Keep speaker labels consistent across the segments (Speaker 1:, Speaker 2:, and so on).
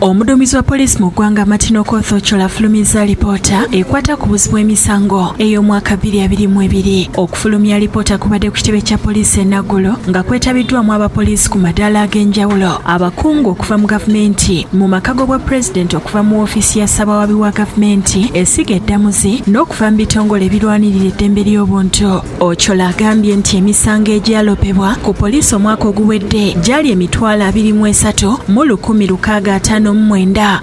Speaker 1: Omuduumizi wa Poliisi mu ggwanga Okoth Ochola afulumizza alipoota ekwata ku buzzi bw'emisango ey'omwaka 2022. Okufulumya alipoota kubadde ku kitebe kya poliisi e Naggulo nga kwetabiddwamu abapoliisi ku madaala ag'enjawulo, abakungu okuva mu gavumenti, mu makago bwa pulezidenti okuva mu woofiisi ya ssabawaabi wa gavumenti esiga eddamuzi n'okuva mu bitongole ebirwanirira eddembe ly'obuntu. Ochola agambye nti emisango egyalopebwa ku poliisi omwaka oguwedde gyali emitwalo 23 mu 1659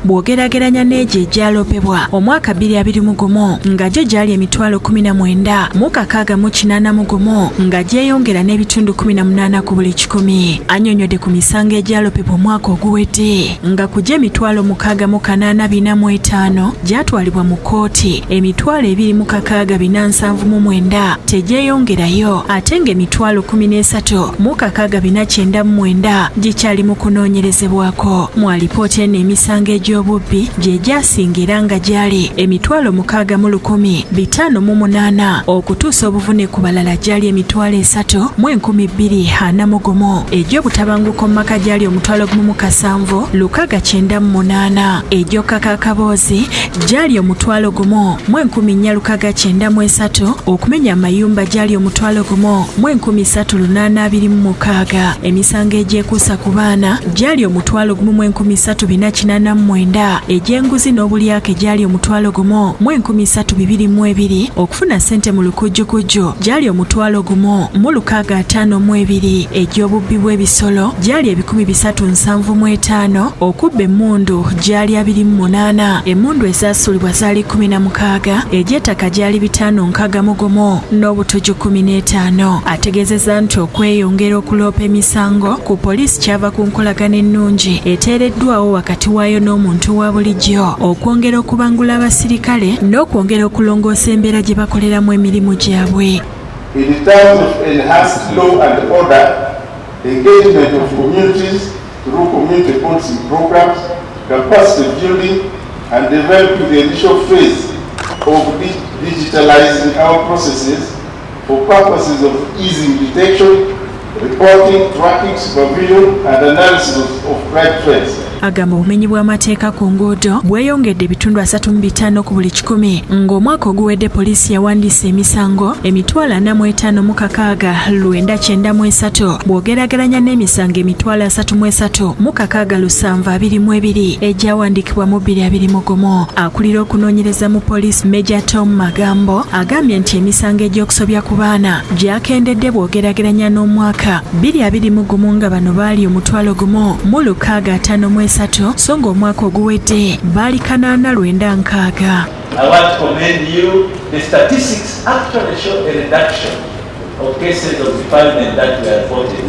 Speaker 1: bw'ogerageranya n'egyo egyalopebwa omwaka 2021 nga gyo gyali emitwalo 19 mu 681 nga gyeyongera n'ebitundu 18 ku buli 100. Annyonnyodde ku misango egyalopebwa omwaka oguwedde nga ku gyo emitwalo 645 gyatwalibwa mu kkooti, emitwalo 26,479 tegyeyongerayo ate ng'emitwalo 13,699 gikyali mu kunoonyerezebwako. Mu alipoota eno emisango egy'obubbi gye gyasingira nga gyali emitwalo 60,508 okutuusa obuvune ku balala gyali emitwalo 3,241 egy'obutabanguko mu maka gyali omutwalo 17,698 egy'okakakaboozi gyali omutwalo 1,493 okumenya amayumba gyali omutwalo 1,326 emisango egyekuusa ku baana gyali omutwalo 1,389 egy'enguzi n'obulyake gyali omutwalo 1,322 okufuna ssente mu lukujjukujju gyali omutwalo 1,652 egy'obubbi bw'ebisolo gyali 375 okubba emmundu gyali 28 emmundu ezaasulibwa zaali 16 egy'ettaka gyali 561 n'obutojo 15. Ategeezezza nti okweyongera okuloopa emisango ku poliisi kyava ku nkolagana ennungi eteereddwawo wakati waayo n'omuntu wa bulijjo okwongera okubangula abasirikale n'okwongera okulongoosa embeera gye bakoleramu emirimu gyabwe.
Speaker 2: In terms of enhanced law and order, engagement of communities through community policing programs, capacity building, and developing the initial phase of digitalizing our processes for purposes of easing detection, reporting, tracking, supervision, and analysis of crime threats.
Speaker 1: Agamba obumenyi bw'amateeka ku nguudo bweyongedde ebitundu 35 ku buli 100 ng'omwaka oguwedde poliisi yawandiisa emisango emitwalo 45,993 bw'ogerageranya n'emisango emitwalo 33,672 egyawandiikibwa mu 2021. Akulira okunoonyereza mu poliisi Major Tom Magambo agambye nti emisango egy'okusobya ku baana gyakendedde bw'ogerageranya n'omwaka 2021 nga bano baali omutwalo 1,653 songa omwaka oguwedde baali 896.
Speaker 3: I want to commend you. The statistics actually show a reduction of cases of defilement that we are reported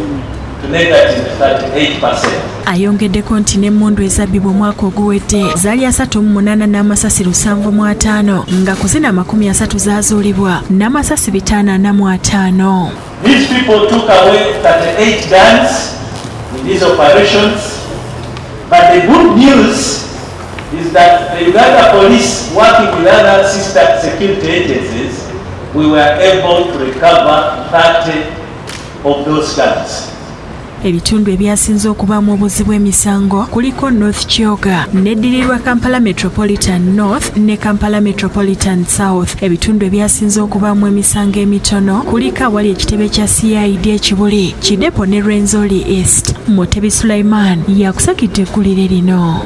Speaker 3: to negative 38%.
Speaker 1: Ayongeddeko nti n'emmundu ezabbibwa omwaka oguwedde zaali 38 n'amasasi 75 nga ku zina 30 zaazuulibwa n'amasasi 545.
Speaker 3: These people took away 38 guns in these operations. But the good news is that the Uganda police, working with other sister security agencies, we were able to recover 30 of those guns.
Speaker 1: Ebitundu ebyasinze okubaamu obuzzi bw'emisango kuliko North Kyoga n'eddirirwa Kampala Metropolitan North ne Kampala Metropolitan South. Ebitundu ebyasinze okubaamu emisango emitono kuliko awali ekitebe kya CID ekibuli Kidepo ne Rwenzori East. Mutebi Sulaiman yakusakidde eggulire lino.